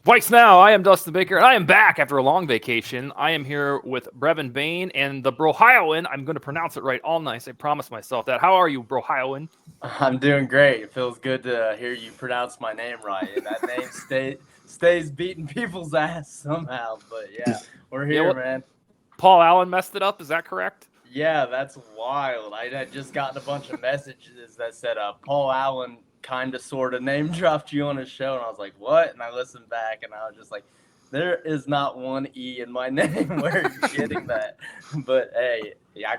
VikesNow, I am Dustin Baker, and I am back after a long vacation. I am here with Brevin Bain and the Brohioan. I'm going to pronounce it right all nice. I promised myself that. How are you, Brohioan? I'm doing great. It feels good to hear you pronounce my name right. And that name stays beating people's ass somehow. But yeah, we're here, man. Paul Allen messed it up. Is that correct? Yeah, that's wild. I had just gotten a bunch of messages that said Paul Allen kind of sort of name dropped you on his show. And I was like, what? And I listened back and I was just like, there is not one E in my name. Where are you getting that? But hey, yeah, I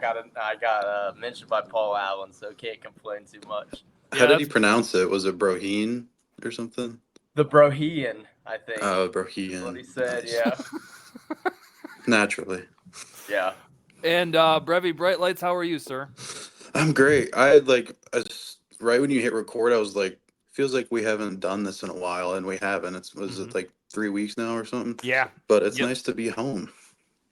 got mentioned by Paul Allen, so can't complain too much. How did he pronounce it? Was it Brohioan or something? The Brohioan, I think. Oh, Brohioan. That's what he said, Nice. yeah. Naturally. Yeah. And Brevi Bright Lights, how are you, sir? I'm great. Right when you hit record, I was like, feels like we haven't done this in a while, and we haven't. It like 3 weeks now or something? Yeah. But it's nice to be home.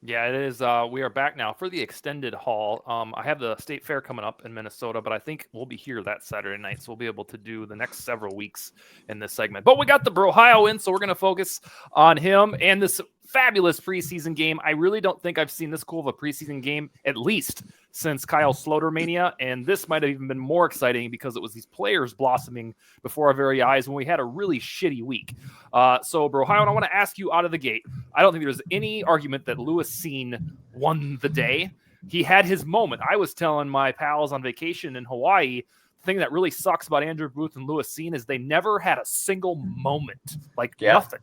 Yeah, it is. We are back now for the extended haul. I have the state fair coming up in Minnesota, but I think we'll be here that Saturday night, so we'll be able to do the next several weeks in this segment. But we got the Brohioan, so we're going to focus on him and this fabulous preseason game. I really don't think I've seen this cool of a preseason game, at least since Kyle Sloter Mania, and this might have even been more exciting because it was these players blossoming before our very eyes when we had a really shitty week. So, Brohioan, I want to ask you out of the gate. I don't think there's any argument that Lewis Cine won the day. He had his moment. I was telling my pals on vacation in Hawaii, the thing that really sucks about Andrew Booth and Lewis Cine is they never had a single moment, nothing.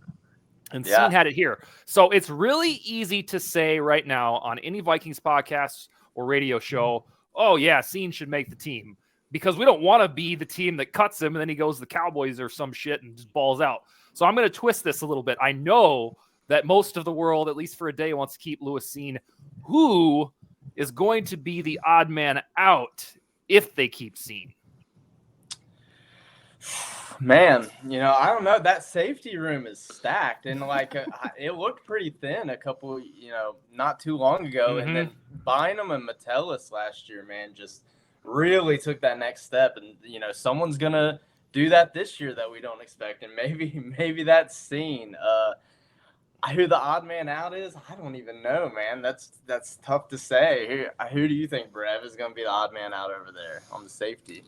And Cine had it here. So it's really easy to say right now on any Vikings podcast or radio show, oh, yeah, Cine should make the team. Because we don't want to be the team that cuts him and then he goes to the Cowboys or some shit and just balls out. So I'm going to twist this a little bit. I know that most of the world, at least for a day, wants to keep Lewis Cine. Who is going to be the odd man out if they keep Cine? Man, I don't know. That safety room is stacked, and it looked pretty thin a couple, not too long ago. And then Bynum and Metellus last year, man, just really took that next step. And someone's gonna do that this year that we don't expect, and maybe that's Cine. Who the odd man out is, I don't even know, man. That's tough to say. Who do you think, Brev, is gonna be the odd man out over there on the safety?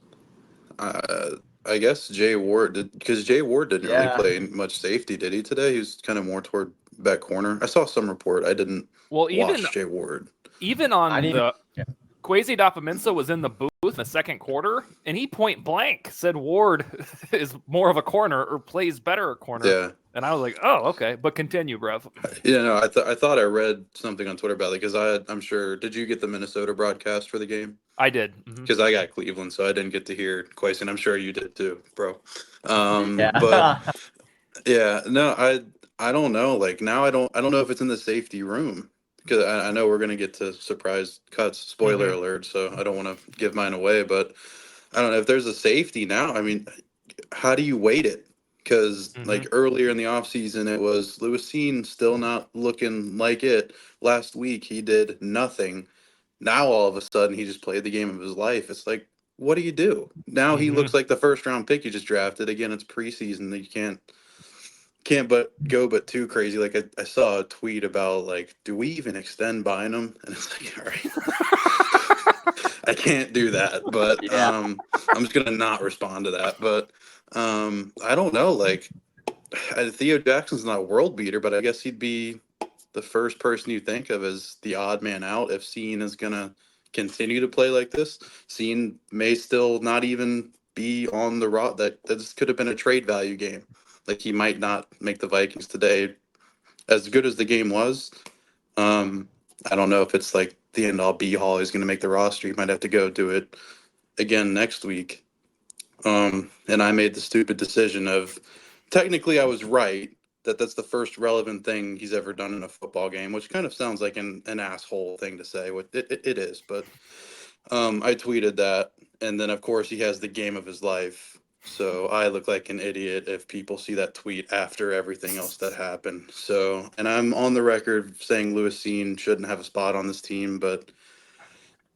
I guess Jay Ward because Jay Ward didn't really play much safety, did he today? He was kind of more toward back corner. I saw some report. I didn't watch Jay Ward. Even on Kwesi Dapaminsa was in the booth in the second quarter, and he point blank said Ward is more of a corner or plays better a corner. Yeah. And I was like, oh, okay. But continue, Brev. Yeah, no, I thought I read something on Twitter about it because I'm sure. Did you get the Minnesota broadcast for the game? I did. Because I got Cleveland, so I didn't get to hear Kwesi, and I'm sure you did too, bro. But yeah, no, I don't know. Like now, I don't know if it's in the safety room because I know we're gonna get to surprise cuts. Spoiler alert! So I don't want to give mine away, but I don't know if there's a safety now. I mean, how do you weight it? Because like earlier in the offseason, it was Lewis Cine still not looking like it. Last week, he did nothing. Now, all of a sudden, he just played the game of his life. It's like, what do you do? Now he looks like the first round pick you just drafted. Again, it's preseason. You can't go too crazy. Like I saw a tweet about like, do we even extend Bynum? And it's like, all right, I can't do that. But I'm just gonna not respond to that. But I don't know. Like Theo Jackson's not a world beater, but I guess he'd be the first person you think of as the odd man out if Cine is going to continue to play like this. Cine may still not even be on the route. This could have been a trade value game. Like he might not make the Vikings today. As good as the game was, I don't know if it's like the end all be all. He's going to make the roster. He might have to go do it again next week. And I made the stupid decision of technically I was right. That's the first relevant thing he's ever done in a football game, which kind of sounds like an asshole thing to say. It is, but I tweeted that, and then of course he has the game of his life. So I look like an idiot if people see that tweet after everything else that happened. So, and I'm on the record saying Lewis Cine shouldn't have a spot on this team, but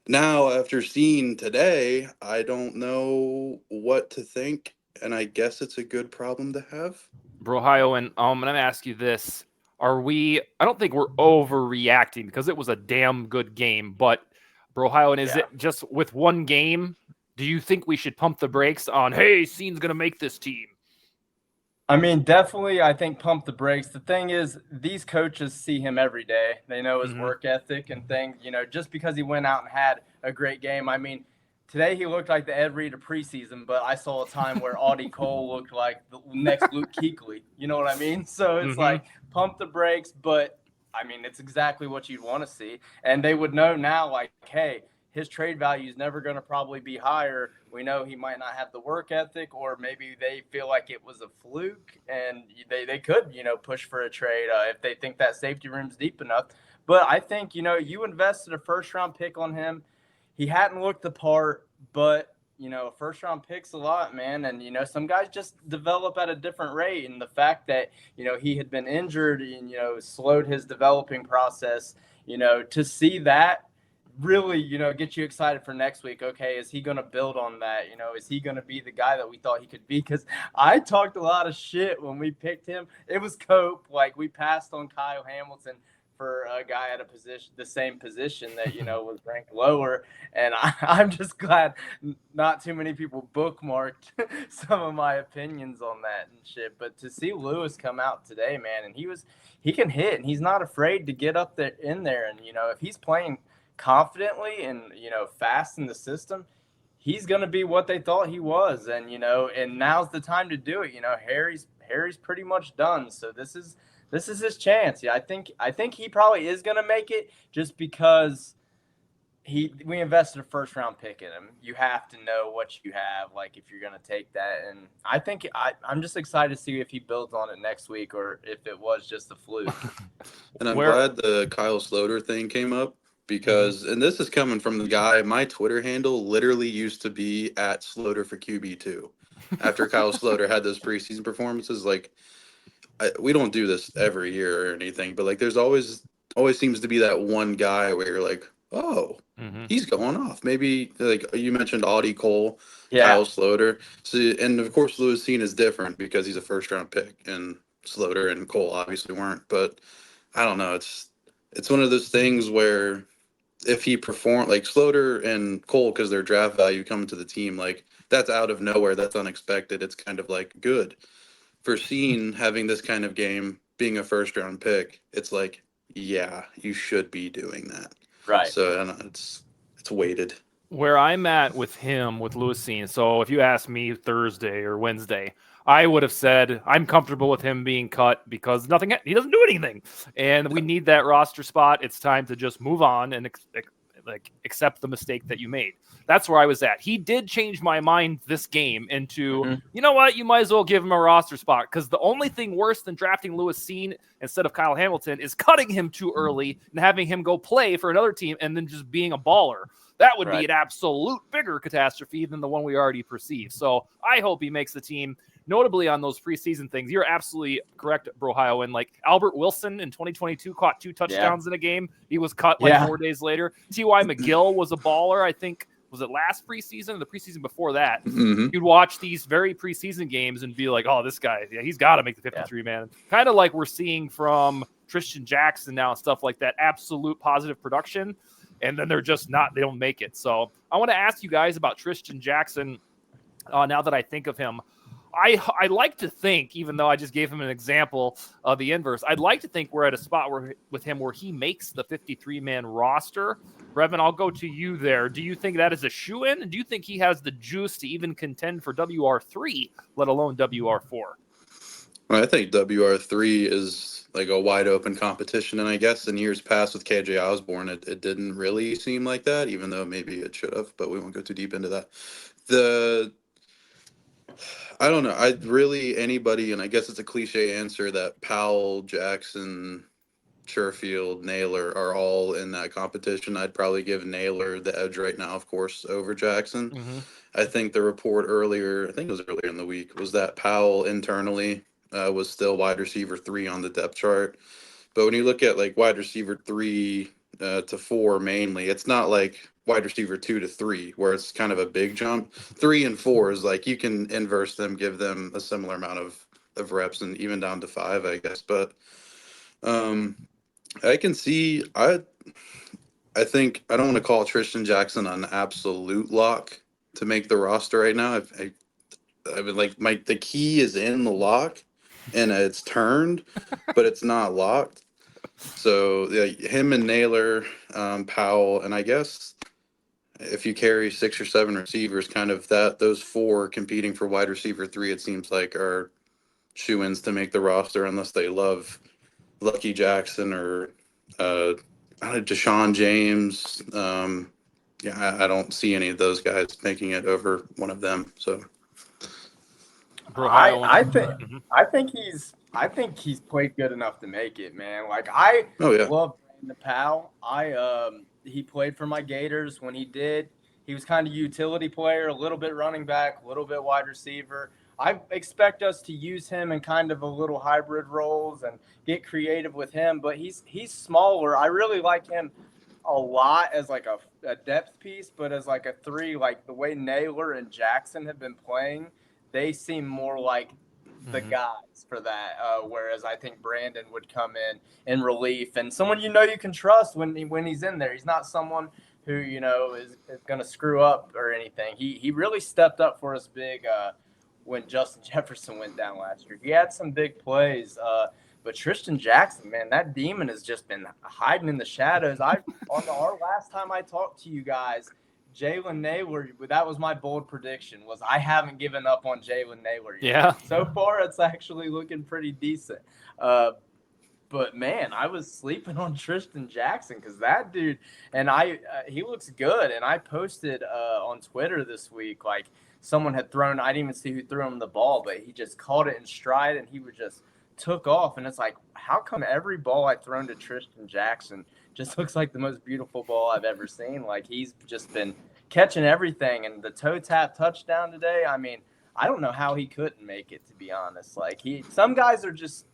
now after seeing today, I don't know what to think, and I guess it's a good problem to have. Brohioan, I'm going to ask you this. I don't think we're overreacting because it was a damn good game, but Brohioan, is it just with one game? Do you think we should pump the brakes on, hey, Scene's going to make this team? I mean, definitely, I think pump the brakes. The thing is, these coaches see him every day. They know his work ethic and things. Just because he went out and had a great game. I mean, today he looked like the Ed Reed of preseason, but I saw a time where Audie Cole looked like the next Luke Kuechly. You know what I mean? So it's like pump the brakes, but I mean, it's exactly what you'd want to see. And they would know now, like, hey, his trade value is never going to probably be higher. We know he might not have the work ethic, or maybe they feel like it was a fluke and they could, push for a trade if they think that safety room's deep enough. But I think, you invested a first-round pick on him. He hadn't looked the part, but, a first-round pick's a lot, man. And, some guys just develop at a different rate. And the fact that, he had been injured and, slowed his developing process, to see that, really, get you excited for next week. Okay, is he going to build on that? Is he going to be the guy that we thought he could be? Because I talked a lot of shit when we picked him. It was Cope. Like, we passed on Kyle Hamilton for a guy at the same position that, was ranked lower. And I'm just glad not too many people bookmarked some of my opinions on that and shit. But to see Lewis come out today, man, and he can hit, and he's not afraid to get up there in there. And, if he's playing confidently and fast in the system, he's going to be what they thought he was. And and now's the time to do it. Harry's pretty much done, so this is his chance. I think he probably is going to make it, just because we invested a first round pick in him. You have to know what you have, like, if you're going to take that. And I think I'm just excited to see if he builds on it next week, or if it was just a fluke. And I'm glad the Kyle Sloter thing came up, because, and this is coming from the guy, my Twitter handle literally used to be at Sloter for QB2. After Kyle Sloter had those preseason performances, like, we don't do this every year or anything, but like, there's always seems to be that one guy where you're like, oh, he's going off. Maybe, like you mentioned, Audie Cole, Kyle Sloter. So, and of course, Lewis Cine is different because he's a first round pick, and Sloter and Cole obviously weren't. But I don't know. It's one of those things where, if he performed like Sloter and Cole, because their draft value coming to the team, like, that's out of nowhere, that's unexpected. It's kind of like good for Scene having this kind of game, being a first round pick. It's like, yeah, you should be doing that, right? So I don't know, it's weighted. Where I'm at with him, with Lewis Cine, so if you asked me Thursday or Wednesday, I would have said I'm comfortable with him being cut because he doesn't do anything, and we need that roster spot. It's time to just move on and accept the mistake that you made. That's where I was at. He did change my mind this game into, you know what, you might as well give him a roster spot, because the only thing worse than drafting Lewis Cine instead of Kyle Hamilton is cutting him too early and having him go play for another team and then just being a baller. That would be an absolute bigger catastrophe than the one we already perceived. So I hope he makes the team. Notably on those preseason things, you're absolutely correct, Brohioan. Like, Albert Wilson in 2022 caught 2 touchdowns in a game. He was cut 4 days later. T.Y. McGill was a baller, I think. Was it last preseason or the preseason before that? You'd watch these very preseason games and be like, oh, this guy, he's got to make the 53-man. Kind of like we're seeing from Tristan Jackson now and stuff like that. Absolute positive production. And then they're just not, they don't make it. So I want to ask you guys about Tristan Jackson now that I think of him. I like to think, even though I just gave him an example of the inverse, I'd like to think we're at a spot with him where he makes the 53-man roster. Brevin, I'll go to you there. Do you think that is a shoo-in? And do you think he has the juice to even contend for WR3, let alone WR4? Well, I think WR3 is like a wide open competition. And I guess in years past with KJ Osborne, it didn't really seem like that, even though maybe it should have, but we won't go too deep into that. I don't know. Anybody, and I guess it's a cliche answer that Powell, Jackson, Sherfield, Naylor are all in that competition. I'd probably give Naylor the edge right now, of course, over Jackson. I think the report earlier, I think it was earlier in the week, was that Powell internally was still wide receiver 3 on the depth chart. But when you look at like wide receiver 3 to 4 mainly, it's not like wide receiver 2 to 3 where it's kind of a big jump. 3 and 4 is like you can inverse them, give them a similar amount of of reps and even down to 5, I guess. But I can see. I think I don't want to call Tristan Jackson an absolute lock to make the roster right now. I would like the key is in the lock, and it's turned, but it's not locked. So yeah, him and Naylor, Powell, and I guess if you carry 6 or 7 receivers, kind of those 4 competing for wide receiver 3, it seems like are shoo-ins to make the roster unless they love Lucky Jackson or Deshaun James. I don't see any of those guys making it over one of them. So Brohioan. I think he's played good enough to make it, man. Like I love Brandon Powell. He played for my Gators when he did. He was kind of utility player, a little bit running back, a little bit wide receiver. I expect us to use him in kind of a little hybrid roles and get creative with him, but he's smaller. I really like him a lot as like a depth piece, but as like a 3, like the way Naylor and Jackson have been playing, they seem more like the guys for that. Whereas I think Brandon would come in relief and someone you can trust when he's in there. He's not someone who is going to screw up or anything. He really stepped up for us big when Justin Jefferson went down last year. He had some big plays. But Tristan Jackson, man, that demon has just been hiding in the shadows. Our last time I talked to you guys, Jalen Naylor, that was my bold prediction, was I haven't given up on Jalen Naylor yet. Yeah. So far, it's actually looking pretty decent. But, man, I was sleeping on Tristan Jackson because that dude, and he looks good. And I posted on Twitter this week, like, someone had thrown, I didn't even see who threw him the ball, but he just caught it in stride and he just took off. And it's like, how come every ball I've thrown to Tristan Jackson just looks like the most beautiful ball I've ever seen? Like, he's just been catching everything. And the toe tap touchdown today, I mean, I don't know how he couldn't make it, to be honest. Like, some guys are just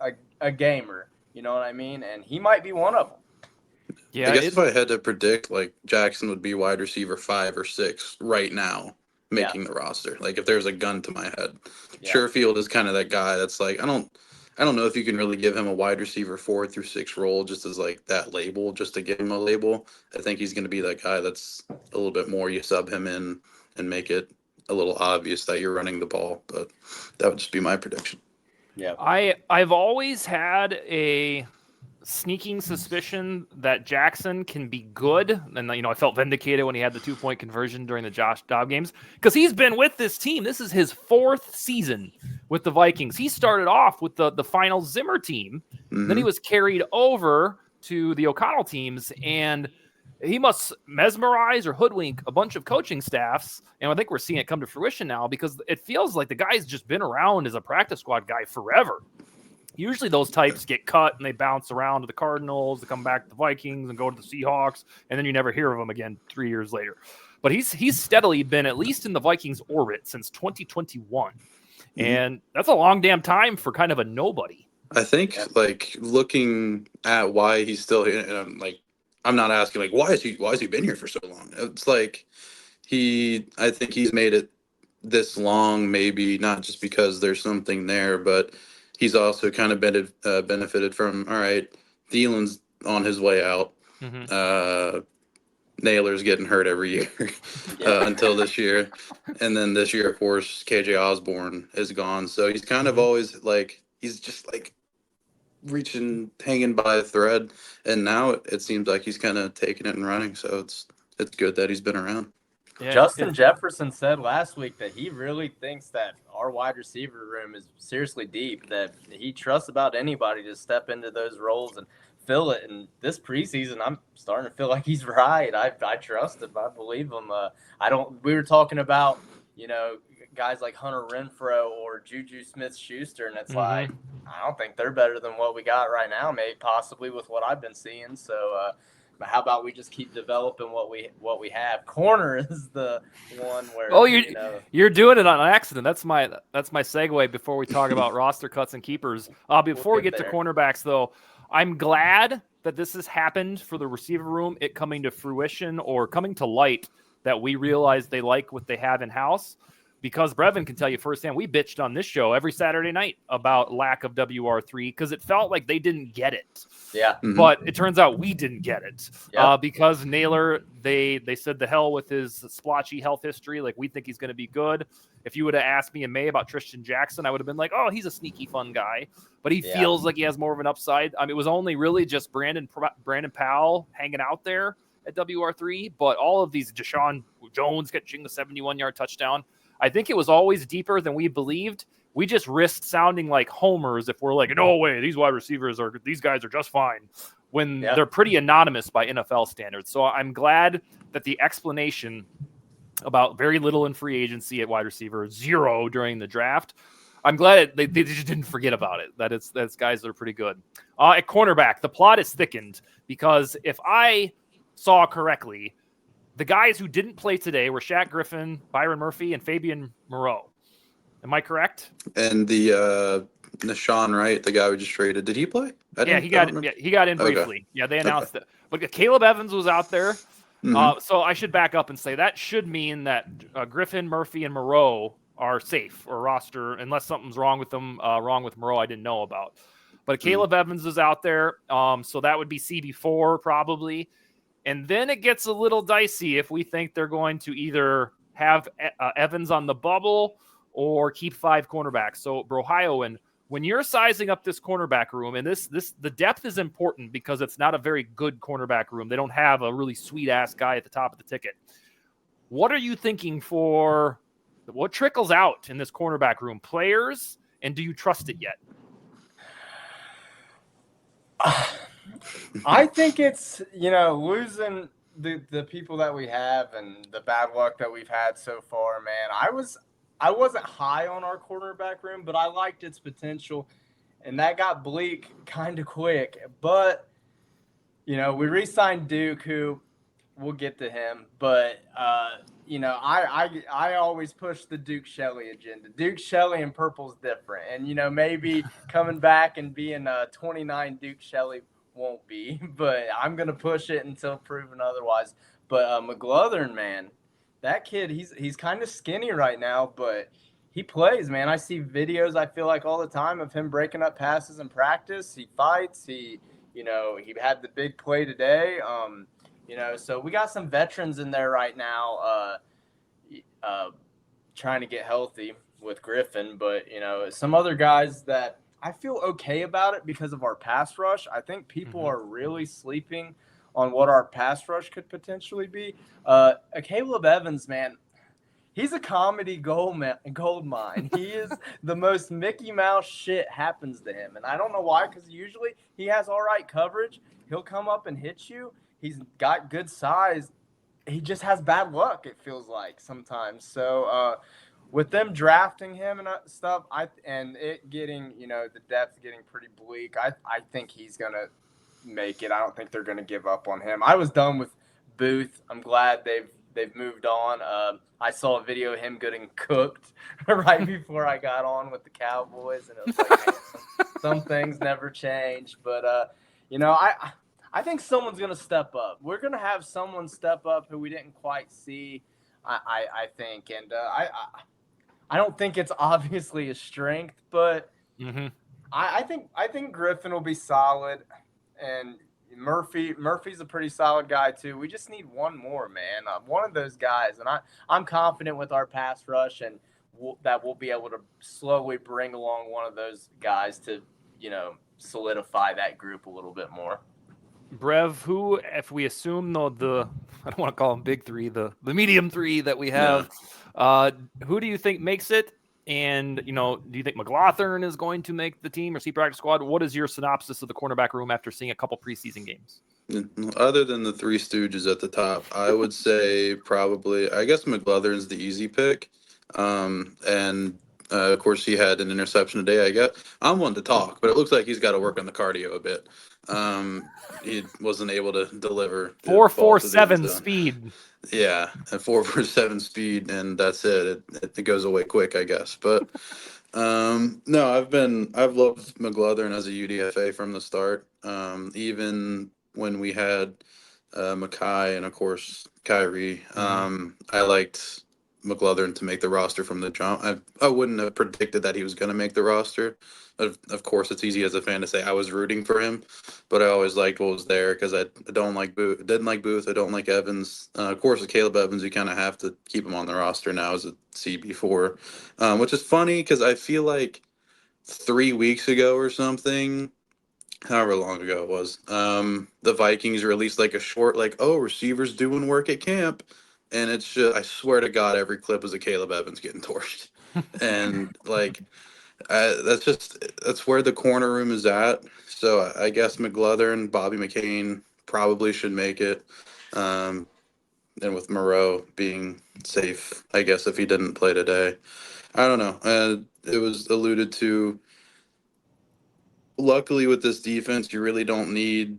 a gamer, you know what I mean? And he might be one of them. Yeah, I guess if I had to predict, like, Jackson would be wide receiver 5 or 6 right now making the roster. Like, if there's a gun to my head. Sherfield is kind of that guy that's like, I don't know if you can really give him a wide receiver 4 through 6 role just as like that label, just to give him a label. I think he's going to be that guy that's a little bit more, you sub him in and make it a little obvious that you're running the ball. But that would just be my prediction. Yeah, I've always had a sneaking suspicion that Jackson can be good. And, I felt vindicated when he had the 2-point conversion during the Josh Dobbs games because he's been with this team. This is his 4th season with the Vikings. He started off with the final Zimmer team. Then he was carried over to the O'Connell teams, and he must mesmerize or hoodwink a bunch of coaching staffs. And I think we're seeing it come to fruition now because it feels like the guy's just been around as a practice squad guy forever. Usually those types get cut and they bounce around to the Cardinals, they come back to the Vikings and go to the Seahawks, and then you never hear of them again 3 years later. But he's steadily been at least in the Vikings orbit since 2021. And that's a long damn time for kind of a nobody. I think, like, looking at why he's still here, and I'm not asking, like, why has he been here for so long? It's like I think he's made it this long, maybe not just because there's something there, but he's also kind of benefited from, all right, Thielen's on his way out. Naylor's getting hurt every year until this year. And then this year, of course, KJ Osborne is gone. So he's kind of always like, he's just like hanging by a thread. And now it seems like he's kind of taking it and running. So it's good that he's been around. Yeah, Justin Jefferson said last week that he really thinks that our wide receiver room is seriously deep, that he trusts about anybody to step into those roles and fill it. And this preseason, I'm starting to feel like he's right. I trust him. I believe him. We were talking about, guys like Hunter Renfrow or Juju Smith-Schuster, and it's like, I don't think they're better than what we got right now, maybe possibly with what I've been seeing. So, but how about we just keep developing what we have? Corner is the one where you're doing it on accident. That's my segue before we talk about roster cuts and keepers. Before we get to cornerbacks, though, I'm glad that this has happened for the receiver room. It coming to fruition or coming to light that we realize they like what they have in house. because Brevin can tell you firsthand, we bitched on this show every Saturday night about lack of WR3 because it felt like they didn't get it. Yeah. Mhm. But it turns out we didn't get it. Yep. Because Naylor, they said the hell with his splotchy health history. Like, we think he's going to be good. If you would have asked me in May about Tristan Jackson, I would have been like, oh, he's a sneaky fun guy. But he feels like he has more of an upside. I mean, it was only really just Brandon Powell hanging out there at WR3. But all of these, Deshaun Jones catching the 71-yard touchdown, I think it was always deeper than we believed. We just risked sounding like homers if we're like, no way, these guys are just fine, when they're pretty anonymous by NFL standards. So I'm glad that the explanation about very little in free agency at wide receiver, 0 during the draft, I'm glad they just didn't forget about it, that's guys that are pretty good. At cornerback, the plot is thickened because if I saw correctly, the guys who didn't play today were Shaq Griffin, Byron Murphy, and Fabian Moreau. Am I correct? And the Nashawn, right? The guy we just traded. Did he play? He got in briefly. Okay. Yeah, they announced it. But Caleb Evans was out there. Mm-hmm. So I should back up and say that should mean that Griffin, Murphy, and Moreau are safe or roster, unless something's wrong with them. Wrong with Moreau, I didn't know about. But Caleb Evans is out there. So that would be CB4 probably. And then it gets a little dicey if we think they're going to either have Evans on the bubble or keep 5 cornerbacks. So Brohioan, when you're sizing up this cornerback room, and the depth is important because it's not a very good cornerback room. They don't have a really sweet ass guy at the top of the ticket. What are you thinking for what trickles out in this cornerback room? Players, and do you trust it yet? I think it's, losing the people that we have and the bad luck that we've had so far, man. I wasn't high on our cornerback room, but I liked its potential, and that got bleak kind of quick. But, we re-signed Duke, who we'll get to him. But, I always push the Duke Shelley agenda. Duke Shelley and purple's different. And, maybe coming back and being 29 Duke Shelley won't be. But I'm going to push it until proven otherwise. But McGlothern, man. That kid, he's kind of skinny right now, but he plays, man. I see videos, I feel like, all the time of him breaking up passes in practice. He fights. He had the big play today. So we got some veterans in there right now trying to get healthy with Griffin. But, some other guys that I feel okay about it because of our pass rush. I think people are really sleeping on what our pass rush could potentially be. Caleb Evans, man, he's a comedy gold mine. He is the most Mickey Mouse shit happens to him. And I don't know why, because usually he has all right coverage. He'll come up and hit you. He's got good size. He just has bad luck, it feels like sometimes. So with them drafting him and stuff, and it getting, the depth getting pretty bleak, I think he's going to make it. I don't think they're going to give up on him. I was done with Booth. I'm glad they've moved on. I saw a video of him getting cooked right before I got on with the Cowboys, and it was like, man, some things never change. But I think someone's going to step up. We're going to have someone step up who we didn't quite see. I think, and I don't think it's obviously a strength, but I think Griffin will be solid. And Murphy's a pretty solid guy too. We just need one more, man. One of those guys, and I'm confident with our pass rush, and that we'll be able to slowly bring along one of those guys to, solidify that group a little bit more. Brev, who, if we assume the I don't want to call them big three, the medium three that we have, who do you think makes it? And, do you think McGlothern is going to make the team or see practice squad? What is your synopsis of the cornerback room after seeing a couple preseason games? Other than the Three Stooges at the top, I would say probably, I guess McGlothern's the easy pick. And of course, he had an interception today, I guess. I'm one to talk, but it looks like he's got to work on the cardio a bit. He wasn't able to deliver. 4.47 speed. Yeah, at 4.47 speed, and that's it. It goes away quick, I guess. But no, I've loved McGlothern as a UDFA from the start. Even when we had Mackay and of course Kyrie, I liked McLaurin to make the roster from the jump. I wouldn't have predicted that he was going to make the roster. Of course, it's easy as a fan to say I was rooting for him, but I always liked what was there because I don't like Booth, didn't like Booth. I don't like Evans. Of course, with Caleb Evans, you kind of have to keep him on the roster now as a CB4, which is funny because I feel like 3 weeks ago or something, however long ago it was, the Vikings released like a short, like, oh, receivers doing work at camp. And it's just, I swear to God, every clip was of Caleb Evans getting torched. And like, that's where the corner room is at. So I guess McLaurin, Bobby McCain probably should make it. And with Moreau being safe, I guess if he didn't play today, I don't know. It was alluded to. Luckily, with this defense, you really don't need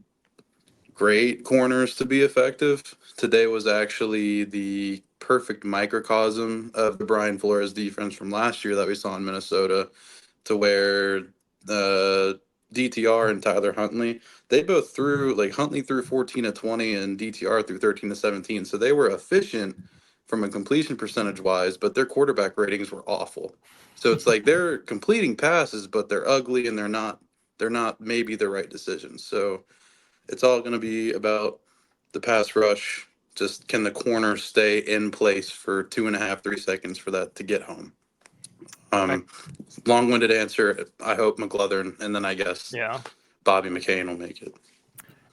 great corners to be effective. Today was actually the perfect microcosm of the Brian Flores defense from last year that we saw in Minnesota, to where DTR and Tyler Huntley, they both threw, like Huntley threw 14 of 20 and DTR threw 13 to 17. So they were efficient from a completion percentage wise, but their quarterback ratings were awful. So it's like they're completing passes, but they're ugly and they're not maybe the right decisions. So it's all going to be about the pass rush. Just can the corner stay in place for 2.5, 3 seconds for that to get home? Long-winded answer. I hope McLaurin, and then I guess Bobby McCain will make it.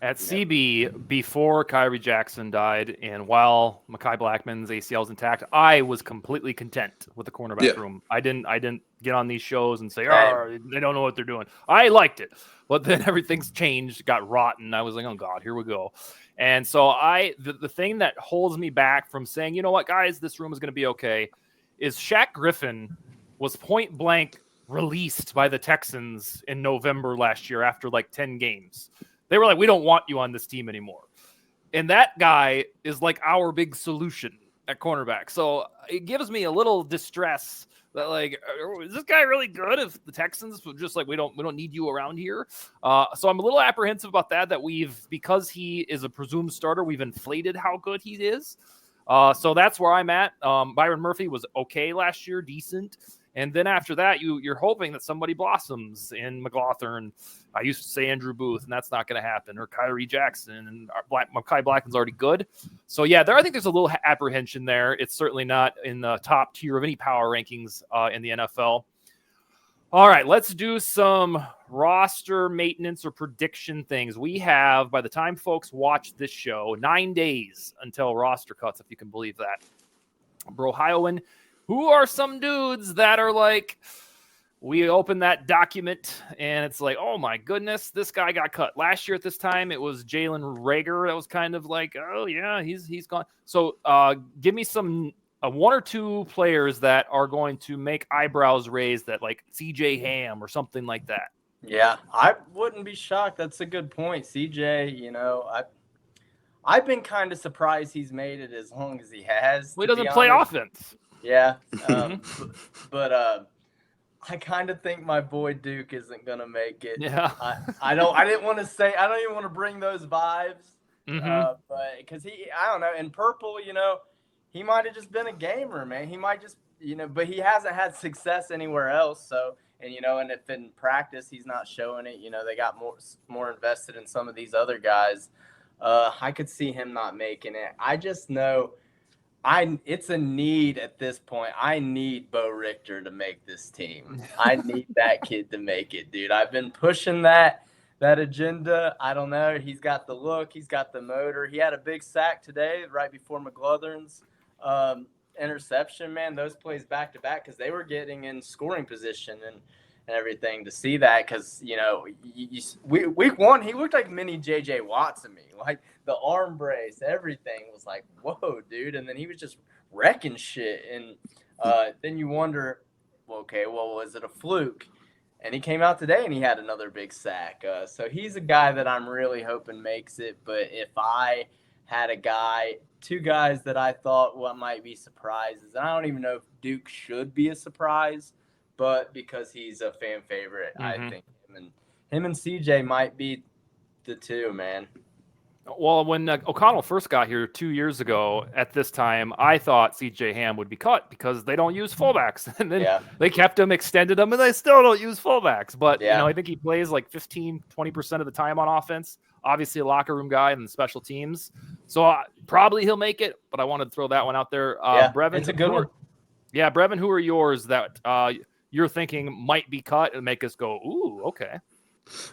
At CB, before Kyrie Jackson died, and while Mekhi Blackman's ACL was intact, I was completely content with the cornerback room. I didn't get on these shows and say, "Oh, they don't know what they're doing." I liked it, but then everything's changed, got rotten. I was like, "Oh God, here we go." And so the thing that holds me back from saying, "You know what, guys, this room is going to be okay," is Shaq Griffin was point blank released by the Texans in November last year after like 10 games. They were like, we don't want you on this team anymore. And that guy is like our big solution at cornerback. So it gives me a little distress that, like, is this guy really good if the Texans were just like, we don't need you around here? So I'm a little apprehensive about that because he is a presumed starter, we've inflated how good he is. So that's where I'm at. Byron Murphy was okay last year, decent. And then after that, you're hoping that somebody blossoms in McLaurin. I used to say Andrew Booth, and that's not going to happen. Or Kyrie Jackson, and Mekhi Blackman's already good. So, yeah, I think there's a little apprehension there. It's certainly not in the top tier of any power rankings in the NFL. All right, let's do some roster maintenance or prediction things. We have, by the time folks watch this show, 9 days until roster cuts, if you can believe that. Brohioan, who are some dudes that are like, we open that document and it's like, oh my goodness, this guy got cut. Last year at this time, it was Jalen Reagor. That was kind of like, oh yeah, he's gone. So give me some one or two players that are going to make eyebrows raised, that like CJ Ham or something like that. Yeah, I wouldn't be shocked. That's a good point. CJ, I've been kind of surprised he's made it as long as he has. Well, he doesn't play offense. Yeah, but I kind of think my boy Duke isn't gonna make it. Yeah, I didn't want to say. I don't even want to bring those vibes. But because I don't know. In purple, he might have just been a gamer, man. He might just, but he hasn't had success anywhere else. So, and if in practice he's not showing it, they got more invested in some of these other guys. I could see him not making it. I just know. It's a need at this point. I need Bo Richter to make this team. I need that kid to make it, dude. I've been pushing that agenda. I don't know. He's got the look. He's got the motor. He had a big sack today right before McLaurin's interception, man. Those plays back to back because they were getting in scoring position and everything. To see that, because week one he looked like mini JJ Watt to me. Like the arm brace, everything was like, whoa, dude. And then he was just wrecking shit. And then you wonder, was it a fluke? And he came out today and he had another big sack. So he's a guy that I'm really hoping makes it. But if I had two guys that I thought might be surprises, and I don't even know if Duke should be a surprise, but because he's a fan favorite, I think him and CJ might be the two, man. Well, when O'Connell first got here 2 years ago at this time, I thought CJ Ham would be cut because they don't use fullbacks. And then they kept him, extended him, and they still don't use fullbacks. But, I think he plays like 15, 20% of the time on offense. Obviously a locker room guy and special teams. So probably he'll make it, but I wanted to throw that one out there. Brevin, it's a good one. Yeah, Brevin, who are yours that you're thinking might be cut and make us go, ooh, okay.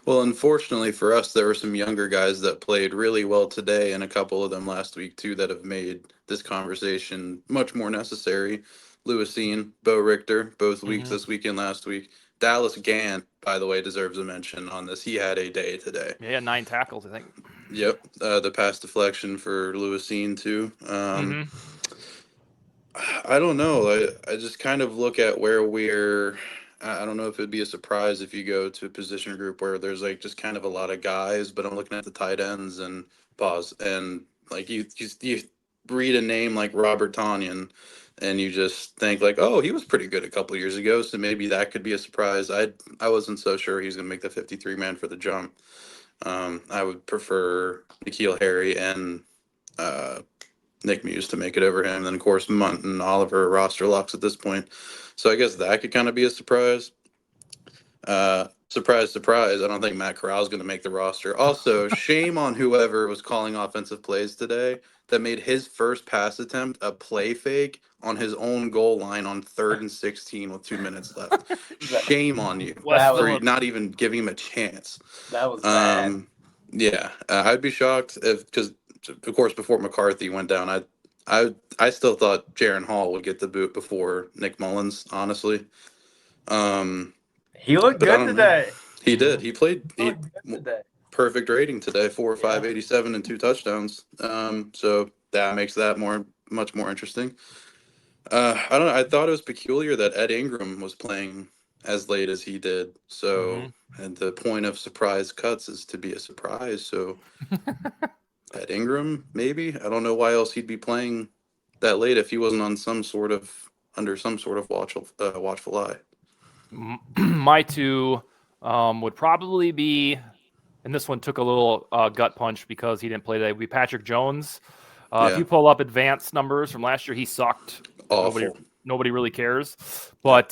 Well, unfortunately for us, there were some younger guys that played really well today, and a couple of them last week too that have made this conversation much more necessary. Lewisine, Bo Richter, both weeks this week and last week. Dallas Gant, by the way, deserves a mention on this. He had a day today. Yeah, 9 tackles, I think. Yep, the pass deflection for Lewisine too. I don't know. I just kind of look at where we're. I don't know if it'd be a surprise if you go to a position group where there's like just kind of a lot of guys, but I'm looking at the tight ends and like you read a name like Robert Tonyan and you just think like, oh, he was pretty good a couple years ago, so maybe that could be a surprise. I wasn't so sure he's gonna make the 53 man for the jump. I would prefer N'Keal Harry and Nick Muse to make it over him. And then, of course, Munt and Oliver roster locks at this point. So I guess that could kind of be a surprise. Surprise, surprise. I don't think Matt Corral is going to make the roster. Also, shame on whoever was calling offensive plays today that made his first pass attempt a play fake on his own goal line on 3rd and 16 with 2 minutes left. Shame on you for not even giving him a chance. That was bad. Yeah, I'd be shocked because of course, before McCarthy went down, I still thought Jaron Hall would get the boot before Nick Mullins. Honestly, he looked good today. He did. He played. Today. Perfect rating today: 4.5, 87, and 2 touchdowns. So that makes that much more interesting. I don't know. I thought it was peculiar that Ed Ingram was playing as late as he did. So, and the point of surprise cuts is to be a surprise. So. At Ingram, maybe. I don't know why else he'd be playing that late if he wasn't on under some sort of watchful eye. My two would probably be, and this one took a little gut punch because he didn't play today, would be Patrick Jones. If you pull up advanced numbers from last year, he sucked. Awful. Nobody really cares. But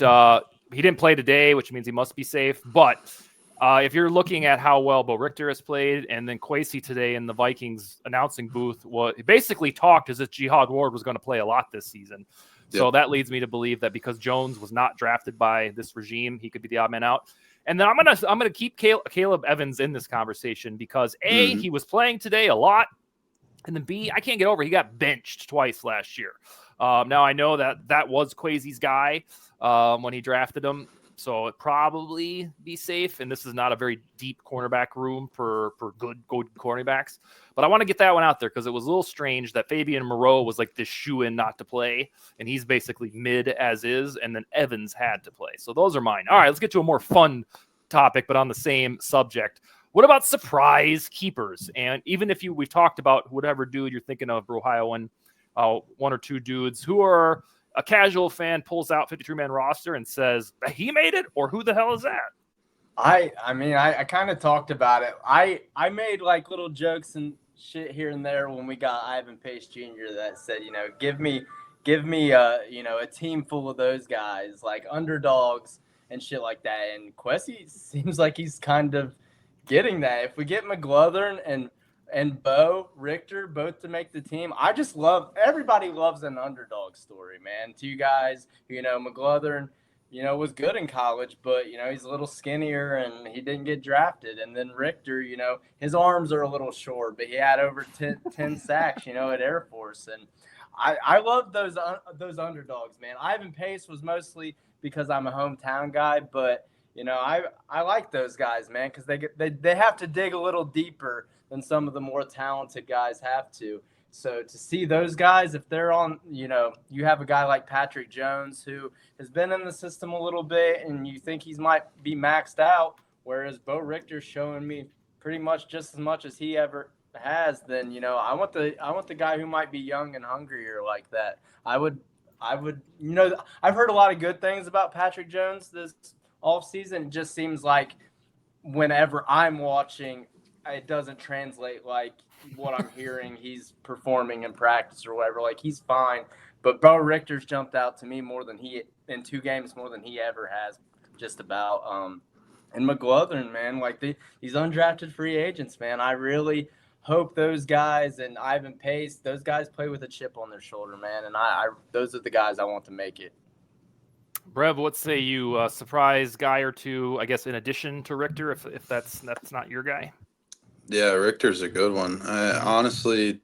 he didn't play today, which means he must be safe. But if you're looking at how well Bo Richter has played, and then Kwesi today in the Vikings announcing booth, he basically talked as if Jihad Ward was going to play a lot this season. So that leads me to believe that because Jones was not drafted by this regime, he could be the odd man out. And then I'm gonna keep Caleb Evans in this conversation because A, he was playing today a lot, and then B, I can't get over he got benched twice last year. Now I know that was Kwesi's guy when he drafted him. So it probably be safe, and this is not a very deep cornerback room for good cornerbacks. But I want to get that one out there because it was a little strange that Fabian Moreau was like this shoe-in not to play, and he's basically mid as is, and then Evans had to play. So those are mine. All right, let's get to a more fun topic, but on the same subject. What about surprise keepers? And even if we've talked about whatever dude you're thinking of, Brohioan, one or two dudes who are – a casual fan pulls out 53-man roster and says, he made it, or who the hell is that? I mean, I kind of talked about it. I made like little jokes and shit here and there when we got Ivan Pace Jr. that said, give me a team full of those guys, like underdogs and shit like that. And Kwesi seems like he's kind of getting that. If we get McGlothern and Bo Richter both to make the team, I just everybody loves an underdog story, man. Two guys, McGlothern, was good in college, but, he's a little skinnier and he didn't get drafted. And then Richter, his arms are a little short, but he had over 10 sacks, at Air Force. And I love those underdogs, man. Ivan Pace was mostly because I'm a hometown guy, but, I like those guys, man, because they have to dig a little deeper than some of the more talented guys have to. So to see those guys, if they're on, you have a guy like Patrick Jones who has been in the system a little bit and you think he might be maxed out, whereas Bo Richter's showing me pretty much just as much as he ever has, then, I want the guy who might be young and hungrier like that. I've heard a lot of good things about Patrick Jones this offseason. It just seems like whenever I'm watching it doesn't translate like what I'm hearing he's performing in practice or whatever. Like, he's fine. But Bo Richter's jumped out to me more than in 2 games more than he ever has, just about. And McGlothern, man, like these undrafted free agents, man. I really hope those guys and Ivan Pace, those guys play with a chip on their shoulder, man. And I those are the guys I want to make it. Brev, what say you? Surprise guy or two, I guess, in addition to Richter, if that's not your guy. Yeah, Richter's a good one. Honestly,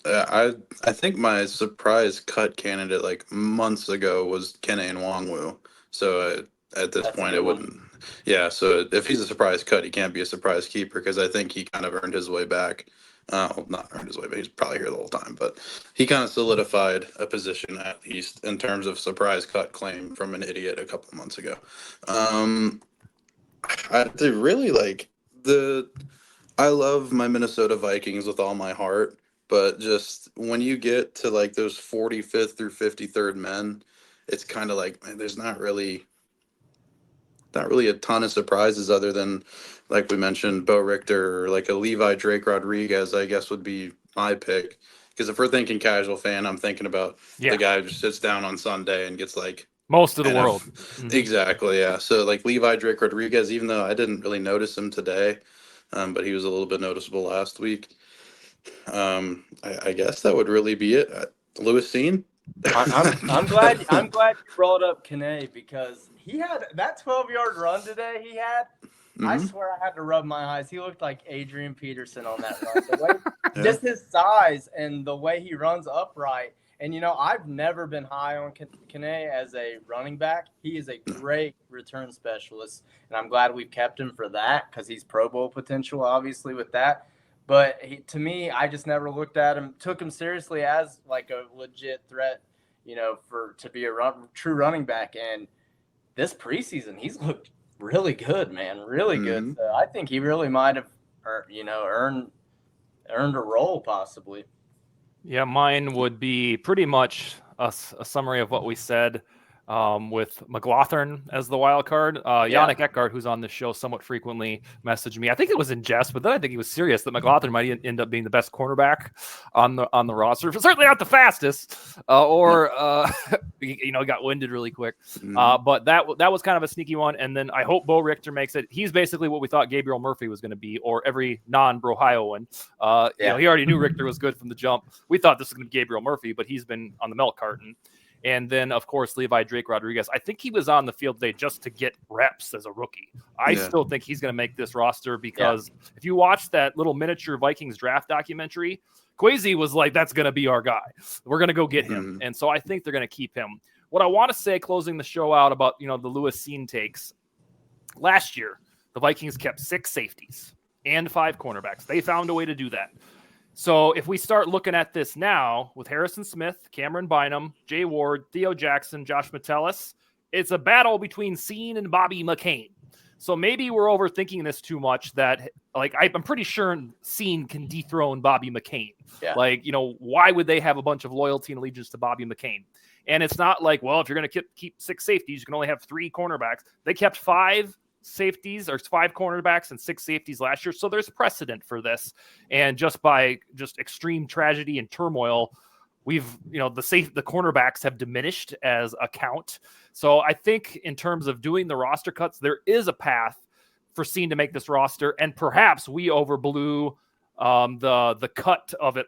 I think my surprise cut candidate like months ago was Kene Nwangwu. So at this point, it wouldn't. Yeah, so if he's a surprise cut, he can't be a surprise keeper because I think he kind of earned his way back. Well, not earned his way, but he's probably here the whole time. But he kind of solidified a position, at least in terms of surprise cut claim from an idiot a couple months ago. They really like I love my Minnesota Vikings with all my heart, but just when you get to like those 45th through 53rd men, it's kind of like, man, there's not really a ton of surprises other than, like we mentioned, Bo Richter or like a Levi Drake Rodriguez, I guess would be my pick. Because if we're thinking casual fan, I'm thinking about the guy who just sits down on Sunday and gets like most of the world. Exactly, yeah. So like Levi Drake Rodriguez, even though I didn't really notice him today, but he was a little bit noticeable last week. I guess that would really be it. Lewis Seen. I'm glad you brought up Kene because he had that 12-yard run today. He had. Mm-hmm. I swear I had to rub my eyes. He looked like Adrian Peterson on that run. The way, just his size and the way he runs upright. And, I've never been high on Kene as a running back. He is a great return specialist, and I'm glad we've kept him for that because he's Pro Bowl potential, obviously, with that. But to me, I just never looked at him, took him seriously as like a legit threat, to be a true running back. And this preseason, he's looked really good, man, really good. So I think he really might have, earned a role possibly. Yeah, mine would be pretty much a summary of what we said with McGlothern as the wild card. Yannick Eckhart, who's on the show somewhat frequently, messaged me. I think it was in jest, but then I think he was serious that McGlothern might end up being the best cornerback on the roster. Certainly not the fastest, he got winded really quick. But that was kind of a sneaky one. And then I hope Bo Richter makes it. He's basically what we thought Gabriel Murphy was going to be, or every non-Brohioan. He already knew Richter was good from the jump. We thought this was going to be Gabriel Murphy, but he's been on the milk carton. And then, of course, Levi Drake Rodriguez. I think he was on the field today just to get reps as a rookie. I still think he's going to make this roster because if you watch that little miniature Vikings draft documentary, Kwesi was like, that's going to be our guy. We're going to go get him. And so I think they're going to keep him. What I want to say, closing the show out about, the Lewis Seen takes, last year, the Vikings kept 6 safeties and 5 cornerbacks. They found a way to do that. So if we start looking at this now with Harrison Smith, Cameron Bynum, Jay Ward, Theo Jackson, Josh Metellus, it's a battle between Seen and Bobby McCain. So maybe we're overthinking this too much that, I'm pretty sure Seen can dethrone Bobby McCain. Yeah. Why would they have a bunch of loyalty and allegiance to Bobby McCain? And it's not like, well, if you're going to keep 6 safeties, you can only have 3 cornerbacks. They kept 5 safeties or 5 cornerbacks and 6 safeties last year. So there's precedent for this. And just by extreme tragedy and turmoil, the cornerbacks have diminished as a count. So I think in terms of doing the roster cuts, there is a path for Seen to make this roster. And perhaps we overblew the cut of it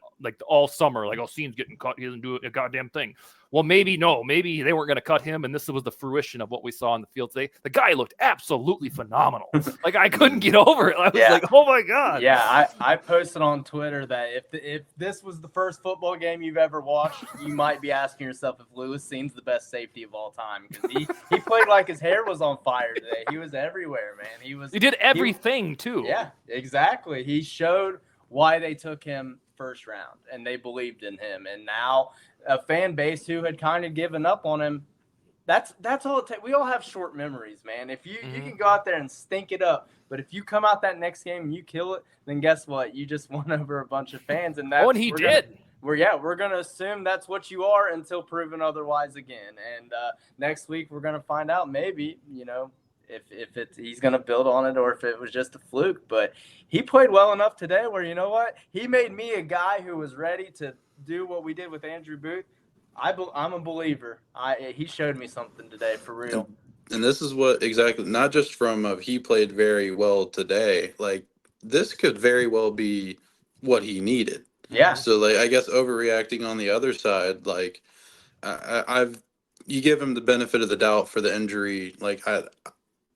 all summer. Seen's getting cut. He doesn't do a goddamn thing. Well, maybe they weren't going to cut him, and this was the fruition of what we saw on the field today. The guy looked absolutely phenomenal. I couldn't get over it. I was like, oh my God. Yeah, I posted on Twitter that if this was the first football game you've ever watched, you might be asking yourself if Lewis Seen's the best safety of all time, because he played like his hair was on fire today. He was everywhere, man. He did everything too. Yeah, exactly. He showed why they took him first round, and they believed in him. And now a fan base who had kind of given up on him, that's all it takes. We all have short memories, man. If you can go out there and stink it up, but if you come out that next game and you kill it, then guess what? You just won over a bunch of fans. And that's and he did. We're going to assume that's what you are until proven otherwise again. And next week we're going to find out maybe, if he's going to build on it or if it was just a fluke. But he played well enough today where, you know what? He made me a guy who was ready to do what we did with Andrew Booth. I'm a believer. He showed me something today for real. And this is what exactly, not just from he played very well today. Like, this could very well be what he needed. Yeah. So, like, I guess overreacting on the other side, like, I've you give him the benefit of the doubt for the injury. Like, at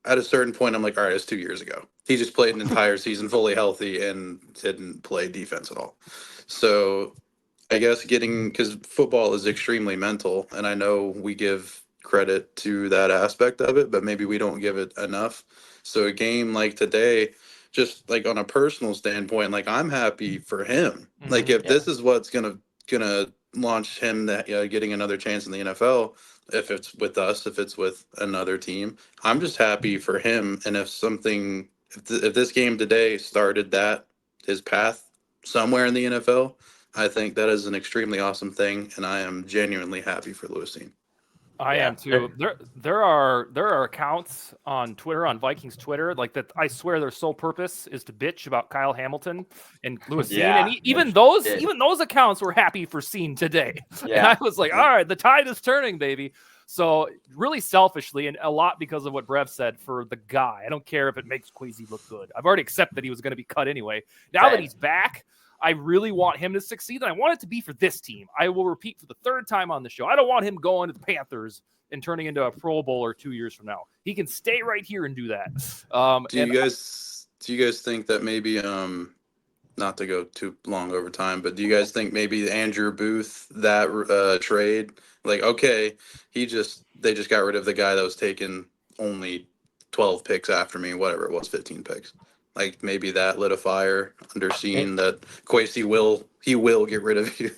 a certain point, I'm like, all right, it's 2 years ago. He just played an entire season fully healthy and didn't play defense at all. So I guess because football is extremely mental, and I know we give credit to that aspect of it, but maybe we don't give it enough. So a game like today, just like on a personal standpoint, like I'm happy for him. Like if this is what's gonna launch him that getting another chance in the NFL, if it's with us, if it's with another team, I'm just happy for him. And if this game today started his path somewhere in the NFL, I think that is an extremely awesome thing, and I am genuinely happy for Lewisine. I am too. There are accounts on Twitter, on Vikings Twitter, like that. I swear their sole purpose is to bitch about Kyle Hamilton and Lewisine, and even those accounts were happy for Scene today. Yeah. And I was like, all right, the tide is turning, baby. So really selfishly, and a lot because of what Brev said, for the guy. I don't care if it makes Kwesi look good. I've already accepted he was going to be cut anyway. Now that he's back, I really want him to succeed, and I want it to be for this team. I will repeat for the third time on the show. I don't want him going to the Panthers and turning into a Pro Bowler 2 years from now. He can stay right here and do that. Do you guys think that maybe not to go too long over time, but do you guys think maybe Andrew Booth, that trade, like, okay, they just got rid of the guy that was taking only 12 picks after me, whatever it was, 15 picks. Like maybe that lit a fire under Scene that Kwesi will get rid of you.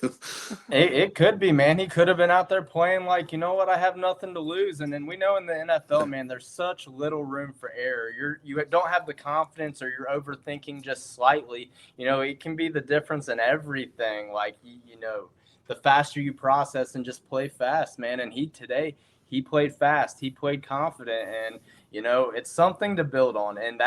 It could be, man. He could have been out there playing like, you know what, I have nothing to lose. And then we know in the NFL, man, there's such little room for error. You don't have the confidence, or you're overthinking just slightly. You know, it can be the difference in everything. Like, you know, the faster you process and just play fast, man. And he played fast. He played confident. And, you know, it's something to build on. And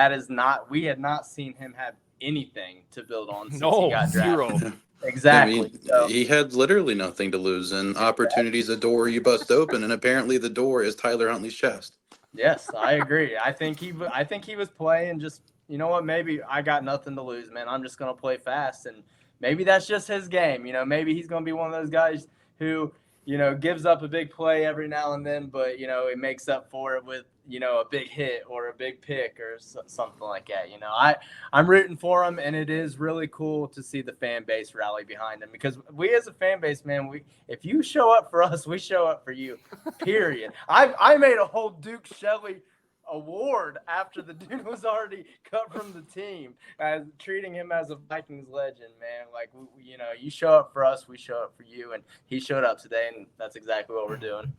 we had not seen him have anything to build on since he got drafted. Zero. Exactly. I mean, he had literally nothing to lose, and opportunity's a door you bust open, and apparently the door is Tyler Huntley's chest. Yes, I agree. I think he was playing just, you know what, maybe I got nothing to lose, man. I'm just going to play fast, and maybe that's just his game. You know, maybe he's going to be one of those guys who, you know, gives up a big play every now and then, but, you know, it makes up for it with, you know, a big hit or a big pick or something like that. You know, I'm rooting for him, and it is really cool to see the fan base rally behind him, because we as a fan base, man, if you show up for us, we show up for you, period. I made a whole Duke Shelley award after the dude was already cut from the team, as treating him as a Vikings legend, man. Like, you know, you show up for us, we show up for you, and he showed up today, and that's exactly what we're doing.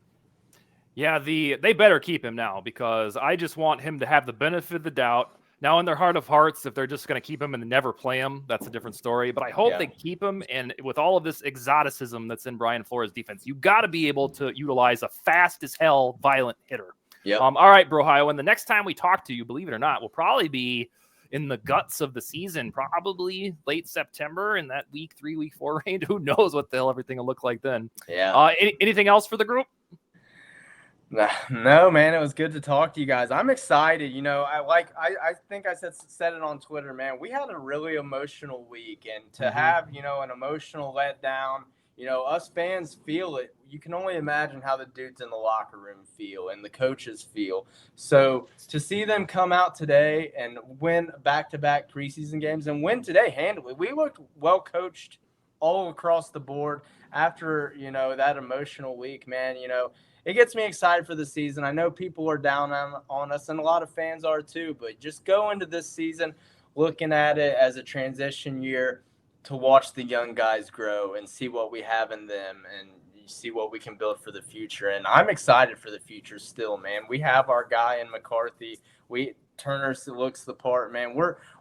Yeah, they better keep him now, because I just want him to have the benefit of the doubt. Now, in their heart of hearts, if they're just going to keep him and never play him, that's a different story. But I hope they keep him. And with all of this exoticism that's in Brian Flores' defense, you got to be able to utilize a fast as hell, violent hitter. Yep. All right, Brohioan, the next time we talk to you, believe it or not, will probably be in the guts of the season, probably late September, in that week 3, week 4 range. Who knows what the hell everything will look like then? Yeah. Anything else for the group? No, man, it was good to talk to you guys. I'm excited. You know, I think I said it on Twitter, man. We had a really emotional week, and to have, you know, an emotional letdown, you know, us fans feel it. You can only imagine how the dudes in the locker room feel and the coaches feel. So to see them come out today and win back-to-back preseason games and win today handily, we looked well coached all across the board after, you know, that emotional week, man. You know, it gets me excited for the season. I know people are down on us, and a lot of fans are too, but just go into this season looking at it as a transition year to watch the young guys grow and see what we have in them and see what we can build for the future. And I'm excited for the future still, man. We have our guy in McCarthy. Turner looks the part, man.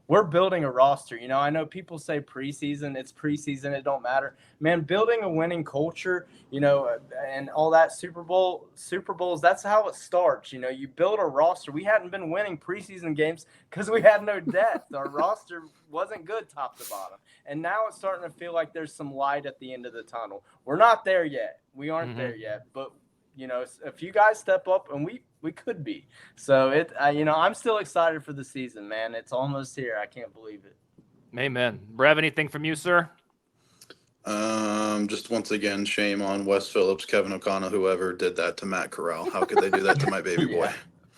we're building a roster. You know, I know people say preseason, it's preseason, it don't matter. Man, building a winning culture, you know, and all that Super Bowls, that's how it starts. You know, you build a roster. We hadn't been winning preseason games because we had no depth. Our roster wasn't good top to bottom. And now it's starting to feel like there's some light at the end of the tunnel. We're not there yet. We aren't there yet, but you know, a few guys step up, and we could be. So you know, I'm still excited for the season, man. It's almost here. I can't believe it. Amen. Brev, anything from you, sir? Just once again, shame on Wes Phillips, Kevin O'Connell, whoever did that to Matt Corral. How could they do that to my baby boy?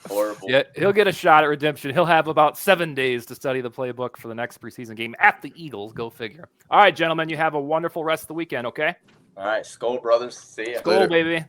Horrible. Yeah, he'll get a shot at redemption. He'll have about 7 days to study the playbook for the next preseason game at the Eagles. Go figure. All right, gentlemen, you have a wonderful rest of the weekend, okay? All right, Skol, brothers. See ya. Skol, baby.